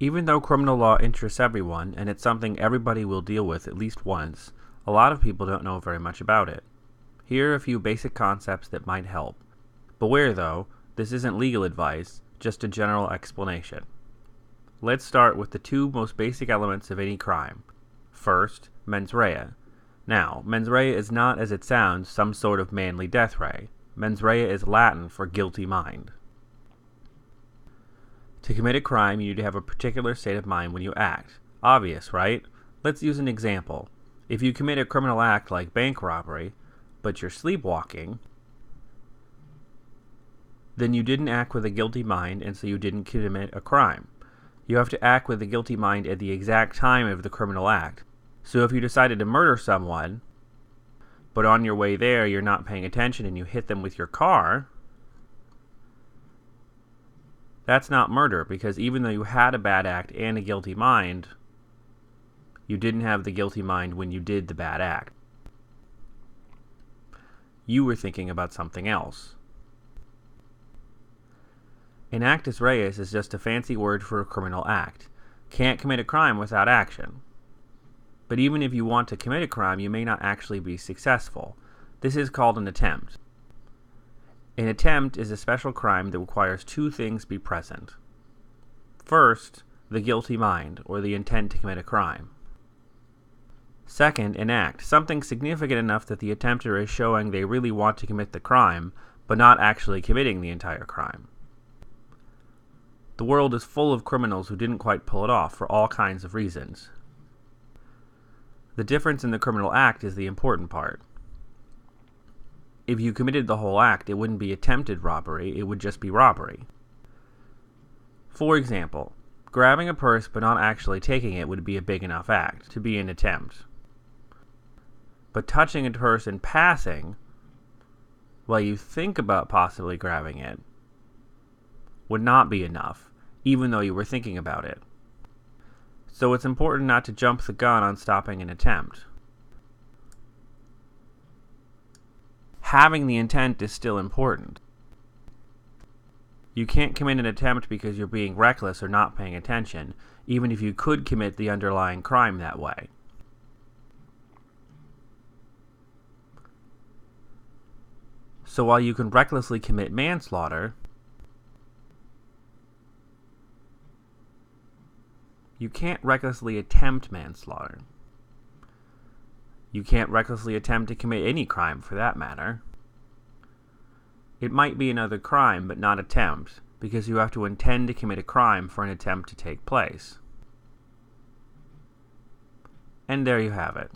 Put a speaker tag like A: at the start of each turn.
A: Even though criminal law interests everyone, and it's something everybody will deal with at least once, a lot of people don't know very much about it. Here are a few basic concepts that might help. Beware though, this isn't legal advice, just a general explanation. Let's start with the two most basic elements of any crime. First, mens rea. Now, mens rea is not, as it sounds, some sort of manly death ray. Mens rea is Latin for guilty mind. To commit a crime, you need to have a particular state of mind when you act. Obvious, right? Let's use an example. If you commit a criminal act like bank robbery, but you're sleepwalking, then you didn't act with a guilty mind, and so you didn't commit a crime. You have to act with a guilty mind at the exact time of the criminal act. So if you decided to murder someone, but on your way there you're not paying attention and you hit them with your car, that's not murder, because even though you had a bad act and a guilty mind, you didn't have the guilty mind when you did the bad act. You were thinking about something else. An actus reus is just a fancy word for a criminal act. Can't commit a crime without action. But even if you want to commit a crime, you may not actually be successful. This is called an attempt. An attempt is a special crime that requires two things be present. First, the guilty mind, or the intent to commit a crime. Second, an act, something significant enough that the attempter is showing they really want to commit the crime, but not actually committing the entire crime. The world is full of criminals who didn't quite pull it off for all kinds of reasons. The difference in the criminal act is the important part. If you committed the whole act, it wouldn't be attempted robbery, it would just be robbery. For example, grabbing a purse but not actually taking it would be a big enough act to be an attempt. But touching a purse in passing, while you think about possibly grabbing it, would not be enough, even though you were thinking about it. So it's important not to jump the gun on stopping an attempt. Having the intent is still important. You can't commit an attempt because you're being reckless or not paying attention, even if you could commit the underlying crime that way. So while you can recklessly commit manslaughter, you can't recklessly attempt manslaughter. You can't recklessly attempt to commit any crime, for that matter. It might be another crime, but not attempt, because you have to intend to commit a crime for an attempt to take place. And there you have it.